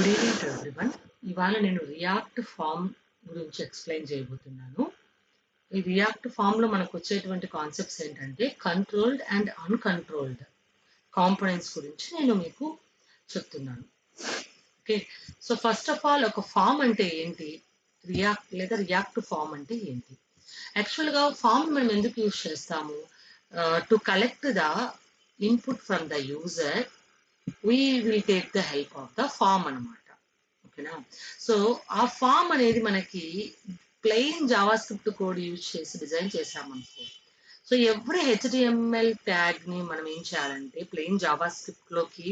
Good evening to everyone. ఇవాళ నేను react form గురించి ఎక్స్ప్లెయిన్ చేయబోతున్నాను. ఈ రియాక్ట్ ఫామ్ లో మనకు వచ్చేటువంటి కాన్సెప్ట్స్ ఏంటంటే కంట్రోల్డ్ అండ్ అన్కంట్రోల్డ్ కాంపోనెంట్స్ గురించి నేను మీకు చెప్తున్నాను. Okay, so first of all ఒక ఫామ్ అంటే ఏంటి, రియాక్ట్ లేదా రియాక్ట్ ఫామ్ అంటే ఏంటి? యాక్చువల్గా ఫామ్ మనం ఎందుకు యూజ్ చేస్తాము? To collect the input from the user we will take the help of the form అనమాట. ఓకేనా? సో ఆ ఫామ్ అనేది మనకి plain JavaScript code use చేసి డిజైన్ చేసామనుకో, సో ఎవ్రీ హెచ్డిఎంఎల్ ట్యాగ్ ని మనం ఏం చేయాలంటే ప్లెయిన్ జావా స్క్రిప్ట్ లోకి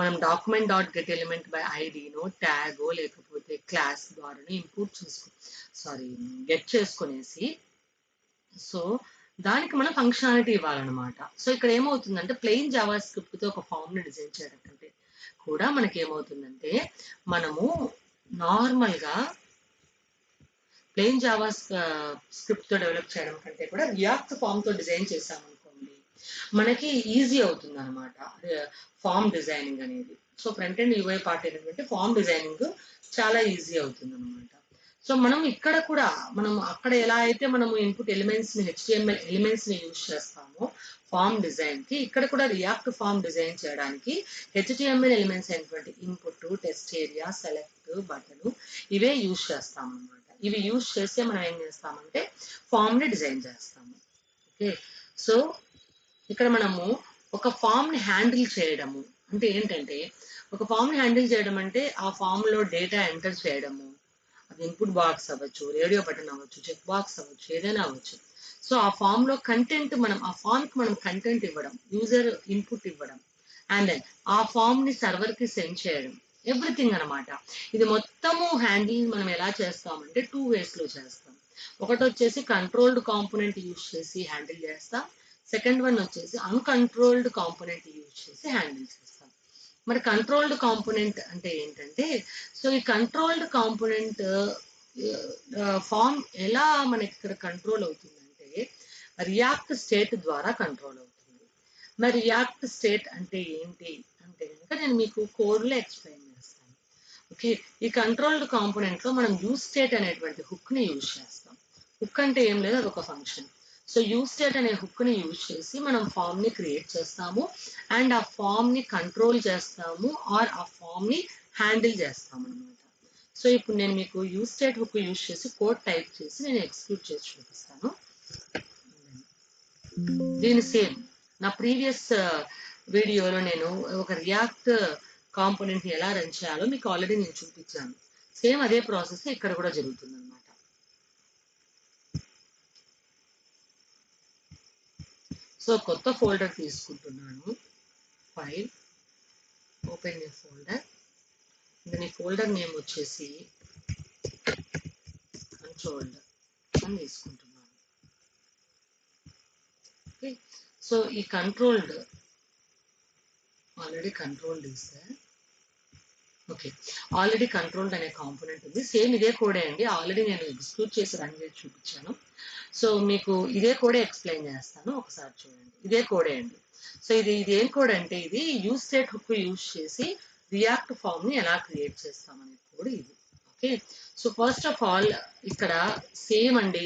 మనం document dot get element by ఐడినో ట్యాగో లేకపోతే క్లాస్ ద్వారా గెట్ చేసుకునేసి, సో దానికి మనం ఫంక్షనాలిటీ ఇవ్వాలన్నమాట. సో ఇక్కడ ఏమవుతుందంటే ప్లెయిన్ జావా స్క్రిప్ట్ తో ఒక ఫామ్ ని డిజైన్ చేయడం కంటే కూడా మనకి ఏమవుతుందంటే మనము నార్మల్ గా ప్లెయిన్ జావా స్క్రిప్ట్ తో డెవలప్ చేయడం కంటే కూడా రియాక్ట్ ఫామ్ తో డిజైన్ చేసామనుకోండి మనకి ఈజీ అవుతుంది అనమాట ఫామ్ డిజైనింగ్ అనేది. So front and UI part ఏంటంటే ఫామ్ డిజైనింగ్ చాలా ఈజీ అవుతుంది అనమాట. సో మనం ఇక్కడ కూడా మనం అక్కడ ఎలా అయితే మనము ఇన్పుట్ ఎలిమెంట్స్ ని హెచ్టిఎంఎల్ ఎలిమెంట్స్ ని యూజ్ చేస్తామో ఫామ్ డిజైన్ కి, ఇక్కడ కూడా రియాక్ట్ ఫామ్ డిజైన్ చేయడానికి హెచ్టిఎంఎల్ ఎలిమెంట్స్ అయినటువంటి input, test area, select, button ఇవే యూజ్ చేస్తాం అనమాట. ఇవి యూజ్ చేస్తే మనం ఏం చేస్తామంటే ఫామ్ ని డిజైన్ చేస్తాము. ఓకే, సో ఇక్కడ మనము ఒక ఫామ్ ని హ్యాండిల్ చేయడము అంటే ఏంటంటే, ఒక ఫామ్ ని హ్యాండిల్ చేయడం అంటే ఆ ఫామ్ లో డేటా ఎంటర్ చేయడము, అది ఇన్పుట్ బాక్స్ అవ్వచ్చు, రేడియో బటన్ అవ్వచ్చు, చెక్ బాక్స్ అవ్వచ్చు, ఏదైనా అవ్వచ్చు. సో ఆ ఫామ్ లో కంటెంట్ మనం ఆ ఫామ్ కి మనం కంటెంట్ ఇవ్వడం, యూజర్ ఇన్పుట్ ఇవ్వడం, అండ్ దెన్ ఆ ఫామ్ ని సర్వర్ కి సెండ్ చేయడం, ఎవ్రీథింగ్ అనమాట. ఇది మొత్తము హ్యాండిల్ మనం ఎలా చేస్తామంటే 2 ways లో చేస్తాం. ఒకటి వచ్చేసి కంట్రోల్డ్ కాంపోనెంట్ యూజ్ చేసి హ్యాండిల్ చేస్తాం. సెకండ్ వన్ వచ్చేసి అన్కంట్రోల్డ్ కాంపోనెంట్ యూజ్ చేసి హ్యాండిల్ చేస్తాం. మరి కంట్రోల్డ్ కాంపోనెంట్ అంటే ఏంటంటే, సో ఈ కంట్రోల్డ్ కాంపోనెంట్ ఫామ్ ఎలా మనకి ఇక్కడ కంట్రోల్ అవుతుందంటే రియాక్ట్ స్టేట్ ద్వారా కంట్రోల్ అవుతుంది. మరి రియాక్ట్ స్టేట్ అంటే ఏంటి అంటే కనుక నేను మీకు కోడ్లో ఎక్స్ప్లెయిన్ చేస్తాను. ఓకే, ఈ కంట్రోల్డ్ కాంపోనెంట్ లో మనం యూజ్ స్టేట్ అనేటువంటి హుక్ ని యూజ్ చేస్తాం. హుక్ అంటే ఏం లేదు, అది ఒక ఫంక్షన్. సో యూజ్ స్టేట్ అనే హుక్ ని యూజ్ చేసి మనం ఫామ్ ని క్రియేట్ చేస్తాము అండ్ ఆ ఫామ్ ని కంట్రోల్ చేస్తాము ఆర్ ఆ ఫామ్ ని హ్యాండిల్ చేస్తాము అనమాట. సో ఇప్పుడు నేను మీకు యూజ్ స్టేట్ హుక్ యూజ్ చేసి కోడ్ టైప్ చేసి నేను ఎగ్జిక్యూట్ చేసి చూపిస్తాను. దీని సేమ్ నా ప్రీవియస్ వీడియోలో నేను ఒక రియాక్ట్ కాంపోనెంట్ ఎలా రన్ చేయాలో మీకు ఆల్రెడీ నేను చూపించాను. సేమ్ అదే ప్రాసెస్ ఇక్కడ కూడా జరుగుతుంది అనమాట. సో కొత్త ఫోల్డర్ తీసుకుంటున్నాను, ఫైల్, ఓపెన్ న్యూ ఫోల్డర్. దీని ఫోల్డర్ నేమ్ వచ్చేసి కంట్రోల్డ్ అని తీసుకుంటున్నాను. ఓకే, సో ఈ కంట్రోల్డ్ ఆల్రెడీ కంట్రోల్డ్ ఇస్తే ఓకే, ఆల్రెడీ కంట్రోల్డ్ అనే కాంపోనెంట్ ఉంది. సేమ్ ఇదే కోడే అండి, ఆల్రెడీ నేను ఎగ్జిక్యూట్ చేసి రన్ చేసి చూపించాను. సో మీకు ఇదే కోడే ఎక్స్ప్లెయిన్ చేస్తాను, ఒకసారి చూడండి. ఇదే కోడే అండి. సో ఇది ఏం కోడ్ అంటే ఇది యూజ్ స్టేట్ హుక్ యూజ్ చేసి రియాక్ట్ ఫామ్ ని ఎలా క్రియేట్ చేస్తామనే కోడ్ ఇది. Okay, so first of all ఇక్కడ సేమ్ అండి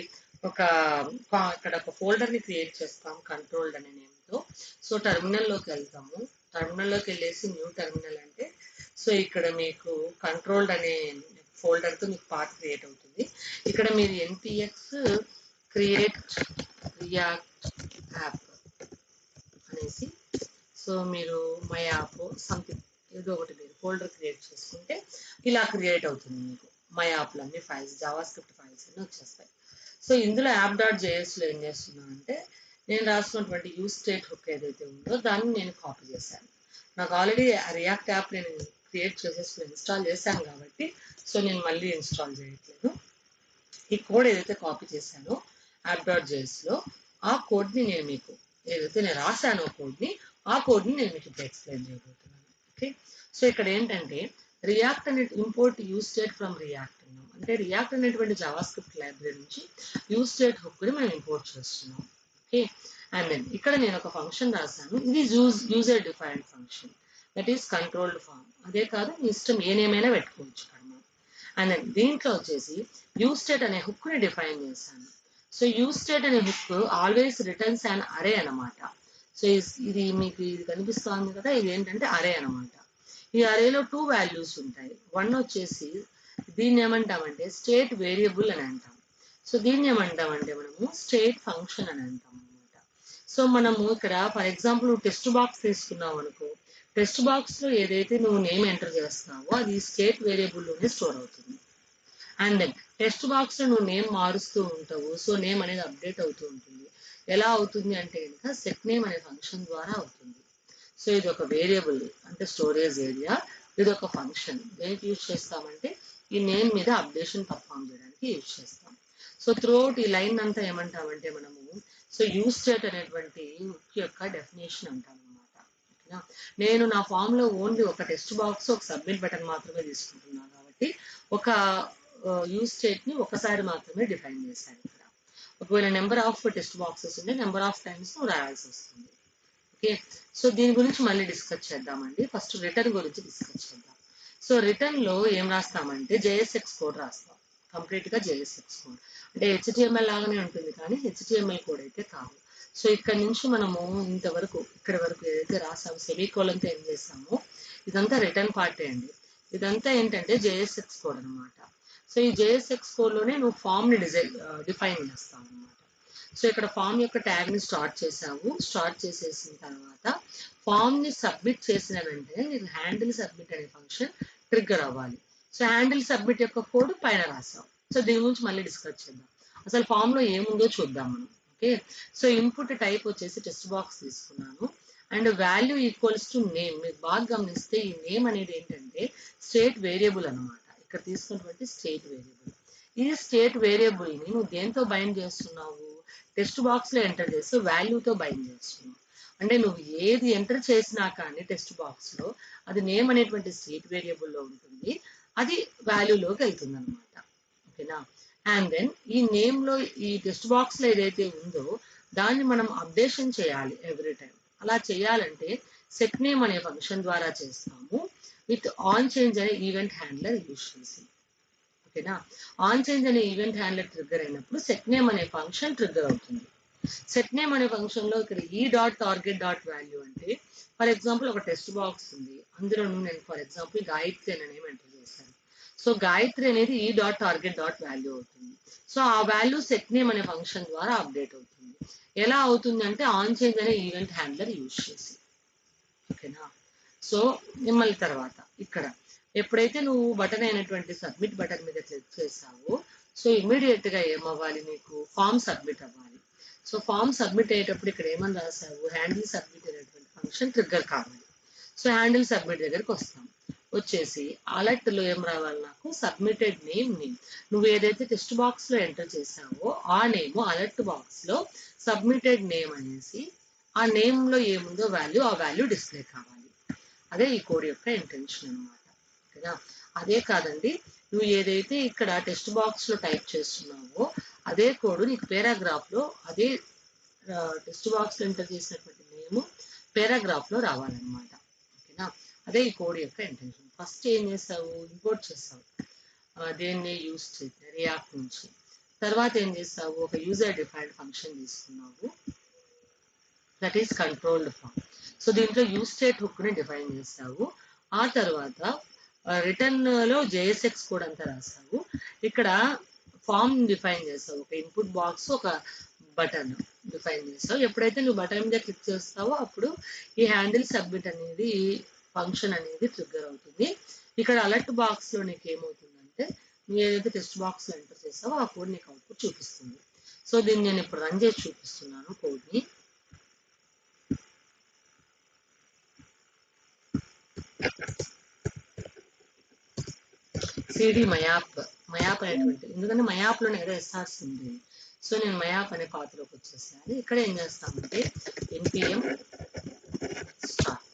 ఇక్కడ ఒక ఫోల్డర్ ని క్రియేట్ చేస్తాం కంట్రోల్డ్ అనే నేమ్ తో. సో టెర్మినల్లోకి వెళ్తాము, టెర్మినల్లోకి వెళ్ళేసి న్యూ టెర్మినల్ అంటే, సో ఇక్కడ మీకు కంట్రోల్డ్ అనే ఫోల్డర్ తో మీకు పాత్ క్రియేట్ అవుతుంది. ఇక్కడ మీరు npx క్రియేట్ రియాక్ట్ యాప్ అనేసి, సో మీరు మై యాప్ సంథింగ్ ఏదో ఒకటి మీరు ఫోల్డర్ క్రియేట్ చేసుకుంటే ఇలా క్రియేట్ అవుతుంది. మీకు మై యాప్లు అన్ని ఫైల్స్, జావా స్క్రిప్ట్ ఫైల్స్ అన్ని వచ్చేస్తాయి. సో ఇందులో యాప్ డాట్ జేఎస్లో ఏం చేస్తున్నాను అంటే, నేను రాసుకున్నటువంటి యూజ్ స్టేట్ హుక్ ఏదైతే ఉందో దాన్ని నేను కాపీ చేశాను. నాకు ఆల్రెడీ రియాక్ట్ యాప్ నేను క్రియేట్ చేసేసి ఇన్స్టాల్ చేశాను కాబట్టి సో నేను మళ్ళీ ఇన్స్టాల్ చేయట్లేదు. ఈ కోడ్ ఏదైతే కాపీ చేశానో యాప్ డాట్ జేఎస్లో ఆ కోడ్ని నేను మీకు ఏదైతే నేను రాశానో ఆ కోడ్ని నేను మీకు ఇప్పుడు ఎక్స్ప్లెయిన్ చేయబోతున్నాను. ఓకే, సో ఇక్కడ ఏంటంటే రియాక్ట్ అనే import use state from react అన్నాం అంటే రియాక్ట్ అనేటువంటి జావా స్క్రిప్ట్ లైబ్రరీ నుంచి యూజ్ స్టేట్ హుక్ని మనం ఇంపోర్ట్ చేస్తున్నాం. ఓకే, అండ్ దెన్ ఇక్కడ నేను ఒక ఫంక్షన్ రాశాను, ఇది user defined function, that is controlled form. అదే కాదు మీ ఇష్టం ఏ నేమ్ అయినా పెట్టుకోవచ్చు ఇక్కడ మనం. అండ్ దెన్ దీంట్లో వచ్చేసి యూజ్ స్టేట్ అనే హుక్ ని డిఫైన్ చేశాను. సో యూజ్ స్టేట్ అనే హుక్ ఆల్వేస్ రిటర్న్స్ అండ్ అరే అనమాట. సో ఇది మీకు ఇది కనిపిస్తోంది కదా, ఇది ఏంటంటే అరే అనమాట. ఈ అరేలో 2 వాల్యూస్ ఉంటాయి. వన్ వచ్చేసి దీన్ని ఏమంటామంటే స్టేట్ వేరియబుల్ అని అంటాం. సో దీన్ని ఏమంటామంటే మనము స్టేట్ ఫంక్షన్ అని అంటాం అనమాట. సో మనము ఇక్కడ ఫర్ ఎగ్జాంపుల్ నువ్వు టెక్స్ట్ బాక్స్ తీసుకున్నావు అనుకో, టెక్స్ట్ బాక్స్ లో ఏదైతే నువ్వు నేమ్ ఎంటర్ చేస్తావో అది స్టేట్ వేరియబుల్ లోనే స్టోర్ అవుతుంది. అండ్ దెన్ టెక్స్ట్ బాక్స్ లో నువ్వు నేమ్ మారుస్తూ ఉంటావు. సో నేమ్ అనేది అప్డేట్ అవుతూ ఉంటుంది. ఎలా అవుతుంది అంటే కనుక సెట్ నేమ్ అనే ఫంక్షన్ ద్వారా అవుతుంది. సో ఇది ఒక వేరియబుల్ అంటే స్టోరేజ్ ఏరియా, ఇది ఒక ఫంక్షన్. దేనికి యూజ్ చేస్తామంటే ఈ నేమ్ మీద అప్డేషన్ పర్ఫామ్ చేయడానికి యూజ్ చేస్తాం. సో త్రూఅవుట్ ఈ లైన్ అంతా ఏమంటామంటే మనము సో యూజ్ స్టేట్ అనేటువంటి హుక్ యొక్క డెఫినేషన్ అంటాం అనమాట. ఓకేనా, నేను నా ఫామ్ లో ఓన్లీ ఒక టెక్స్ట్ బాక్స్ ఒక సబ్మిట్ బటన్ మాత్రమే తీసుకుంటున్నాను కాబట్టి ఒక యూజ్ స్టేట్ ని ఒకసారి మాత్రమే డిఫైన్ చేశాను ఇక్కడ. ఒకవేళ నెంబర్ ఆఫ్ టెక్స్ట్ బాక్సెస్ ఉంటే నెంబర్ ఆఫ్ టైమ్స్ నువ్వు రాయాల్సి వస్తుంది. ఓకే, సో దీని గురించి మళ్ళీ డిస్కస్ చేద్దామండి. ఫస్ట్ రిటర్న్ గురించి డిస్కస్ చేద్దాం. సో రిటర్న్ లో ఏం రాస్తామంటే జేఎస్ఎక్స్ కోడ్ రాస్తాం. కంప్లీట్ గా జేఎస్ఎక్స్ కోడ్ అంటే హెచ్టిఎంఎల్ లాగానే ఉంటుంది కానీ హెచ్టిఎంఎల్ కోడ్ అయితే కాదు. సో ఇక్కడ నుంచి మనము ఇంతవరకు ఇక్కడ వరకు ఏదైతే రాసామో సెమీకోలన్తో ఏం చేస్తామో ఇదంతా రిటర్న్ పార్టే అండి. ఇదంతా ఏంటంటే జేఎస్ఎక్స్ కోడ్ అనమాట. సో ఈ జేఎస్ఎక్స్ కోడ్ లోనే నువ్వు ఫామ్ ని డిఫైన్ చేస్తావు అనమాట. సో ఇక్కడ ఫామ్ యొక్క ట్యాగ్ ని స్టార్ట్ చేసావు. స్టార్ట్ చేసేసిన తర్వాత ఫామ్ ని సబ్మిట్ చేసిన వెంటనే నీకు హ్యాండిల్ సబ్మిట్ అనే ఫంక్షన్ ట్రిగ్గర్ అవ్వాలి. సో హ్యాండిల్ సబ్మిట్ యొక్క కోడ్ పైన రాసావు. సో దీని గురించి మళ్ళీ డిస్కస్ చేద్దాం. అసలు ఫామ్ లో ఏముందో చూద్దాం మనం. ఓకే, సో ఇన్పుట్ టైప్ వచ్చేసి టెక్స్ట్ బాక్స్ తీసుకున్నాను and value equals to name. మీరు బాగా గమనిస్తే ఈ నేమ్ అనేది ఏంటంటే స్టేట్ వేరియబుల్ అనమాట. ఇక్కడ తీసుకున్నటువంటి స్టేట్ వేరియబుల్. ఈ స్టేట్ వేరియబుల్ ని నువ్వు దేంతో బైండ్ చేస్తున్నావు? టెక్స్ట్ బాక్స్ లో ఎంటర్ చేసి వాల్యూతో బైండ్ చేస్తున్నావు. అంటే నువ్వు ఏది ఎంటర్ చేసినా కానీ టెక్స్ట్ బాక్స్ లో అది నేమ్ అనేటువంటి స్టేట్ వేరియబుల్ లో ఉంటుంది, అది వాల్యూలోకి వెళ్తుంది అనమాట. ఓకేనా, అండ్ దెన్ ఈ నేమ్ లో ఈ టెక్స్ట్ బాక్స్ లో ఏదైతే ఉందో దాన్ని మనం అప్డేషన్ చేయాలి ఎవ్రీ టైం. అలా చేయాలంటే సెట్ నేమ్ అనే ఫంక్షన్ ద్వారా చేస్తాము విత్ ఆన్ చేంజ్ అనే ఈవెంట్ హ్యాండ్లర్ యూజ్ చేసి. ఓకేనా, ఆన్ చేంజ్ అనే ఈవెంట్ హ్యాండ్లర్ ట్రిగ్గర్ అయినప్పుడు సెట్ నేమ్ అనే ఫంక్షన్ ట్రిగ్గర్ అవుతుంది. సెట్ నేమ్ అనే ఫంక్షన్ లో ఇక్కడ ఈ డాట్ టార్గెట్ డాట్ వాల్యూ అంటే ఫర్ ఎగ్జాంపుల్ ఒక టెక్స్ట్ బాక్స్ ఉంది, అందులో నేను ఫర్ ఎగ్జాంపుల్ గాయత్రి అనే నేమ్ ఎంటర్ చేశాను. సో గాయత్రి అనేది ఈ డాట్ టార్గెట్ డాట్ వాల్యూ అవుతుంది. సో ఆ వాల్యూ సెట్ నేమ్ అనే ఫంక్షన్ ద్వారా అప్డేట్ అవుతుంది. ఎలా అవుతుంది అంటే ఆన్ చేంజ్ అనే ఈవెంట్ హ్యాండ్లర్ యూజ్ చేసి. ఓకేనా, సో మళ్ళీ తర్వాత ఇక్కడ ఎప్పుడైతే నువ్వు బటన్ అయినటువంటి సబ్మిట్ బటన్ మీద క్లిక్ చేసావో సో ఇమీడియట్ గా ఏమవ్వాలి, నీకు ఫామ్ సబ్మిట్ అవ్వాలి. సో ఫామ్ సబ్మిట్ అయ్యేటప్పుడు ఇక్కడ ఏమని రాసావు, హ్యాండిల్ సబ్మిట్ అనేటువంటి ఫంక్షన్ ట్రిగ్గర్ కావాలి. సో హ్యాండిల్ సబ్మిట్ దగ్గరికి వస్తాం. వచ్చేసి అలర్ట్ లో ఏం రావాలి, నాకు సబ్మిటెడ్ నేమ్. నువ్వు ఏదైతే టెక్స్ట్ బాక్స్ లో ఎంటర్ చేసావో ఆ నేమ్ అలర్ట్ బాక్స్ లో సబ్మిటెడ్ నేమ్ అనేసి ఆ నేమ్ లో ఏముందో వాల్యూ ఆ వాల్యూ డిస్ప్లే కావాలి. అదే ఈ కోడ్ యొక్క ఇంటెన్షన్ అనమాట. ఓకేనా, అదే కాదండి, నువ్వు ఏదైతే ఇక్కడ టెక్స్ట్ బాక్స్ లో టైప్ చేస్తున్నావో అదే కోడ్ నీకు పారాగ్రాఫ్ లో అదే టెక్స్ట్ బాక్స్ లో ఎంటర్ చేసినటువంటి నేమ్ పారాగ్రాఫ్ లో రావాలన్నమాట. ఓకేనా, అదే ఈ కోడ్ యొక్క ఇంటెన్షన్. ఫస్ట్ ఏం చేస్తావు, ఇంపోర్ట్ చేస్తావు దేన్ని యూజ్ చేస్తే రియాక్ట్ నుంచి. తర్వాత ఏం చేస్తావు, ఒక యూజర్ డిఫైన్డ్ ఫంక్షన్ తీసుకున్నావు, that is controlled form. So దీంట్లో యూజ్ స్టేట్ హుక్ ని డిఫైన్ చేస్తావు. ఆ తర్వాత రిటర్న్ లో జేఎస్ఎక్స్ కోడ్ అంతా రాస్తావు. ఇక్కడ ఫామ్ డిఫైన్ చేస్తావు, ఒక ఇన్పుట్ బాక్స్ ఒక బటన్ డిఫైన్ చేస్తావు. ఎప్పుడైతే నువ్వు బటన్ మీద క్లిక్ చేస్తావో అప్పుడు ఈ హ్యాండిల్ సబ్మిట్ అనేది ఫంక్షన్ అనేది ట్రిగ్గర్ అవుతుంది. ఇక్కడ అలర్ట్ బాక్స్ లో నీకు ఏమవుతుందంటే నువ్వు ఏదైతే టెక్స్ట్ బాక్స్ లో ఎంటర్ చేస్తావో ఆ కోడ్ నీకు అవుట్పుట్ చూపిస్తుంది. సో దీన్ని నేను ఇప్పుడు రన్ చేసి చూపిస్తున్నాను కోడ్ ని. సిడి మయాప్ అనేటువంటి, ఎందుకంటే మయాప్ లోనే ఏదో ఎస్ఆర్స్ ఉంది. సో నేను మయాప్ అనే పాత్రలోకి వచ్చేసాను. ఇక్కడ ఏం చేస్తామంటే npm స్టార్ట్.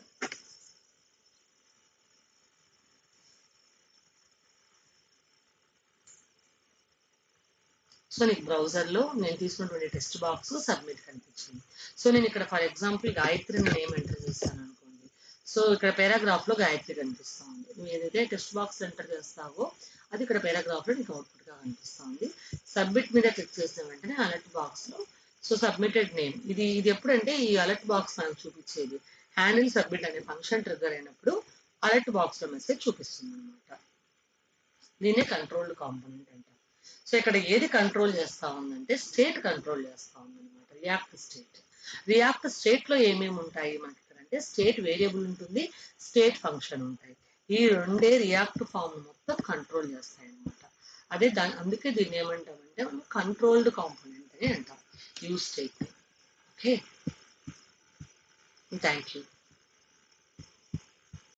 సో నీకు బ్రౌజర్ లో నేను తీసుకున్నటువంటి టెక్స్ట్ బాక్స్ సబ్మిట్ కనిపించింది. సో నేను ఇక్కడ for example Gayatri name enter చేశాను అనుకోండి. సో ఇక్కడ పారాగ్రాఫ్ లో గాయత్రి కనిపిస్తా ఉంది. నువ్వు ఏదైతే టెక్స్ట్ బాక్స్ ఎంటర్ చేస్తావో అది ఇక్కడ పారాగ్రాఫ్లో నీకు అవుట్పుట్గా కనిపిస్తుంది. సబ్మిట్ మీద క్లిక్ చేసిన వెంటనే అలర్ట్ బాక్స్లో సో సబ్మిటెడ్ నేమ్ ఇది ఎప్పుడంటే ఈ అలర్ట్ బాక్స్ మనకు చూపించేది హ్యాండిల్ సబ్మిట్ అనే ఫంక్షన్ ట్రిగ్గర్ అయినప్పుడు అలర్ట్ బాక్స్లో మెసేజ్ చూపిస్తుంది అనమాట. దీన్నే కంట్రోల్డ్ కాంపోనెంట్ అంటారు. సో ఇక్కడ ఏది కంట్రోల్ చేస్తా ఉందంటే స్టేట్ కంట్రోల్ చేస్తా ఉంది అనమాట. రియాక్ట్ స్టేట్లో ఏమేమి ఉంటాయి మనకి ఇక్కడ అంటే స్టేట్ వేరియబుల్ ఉంటుంది, స్టేట్ ఫంక్షన్ ఉంటాయి. ఈ రెండే రియాక్ట్ ఫామ్ మొత్తం కంట్రోల్ చేస్తాయి అనమాట. అందుకే దీన్ని ఏమంటామంటే మనం కంట్రోల్డ్ కాంపోనెంట్ అని అంటాం use state. Okay, thank you.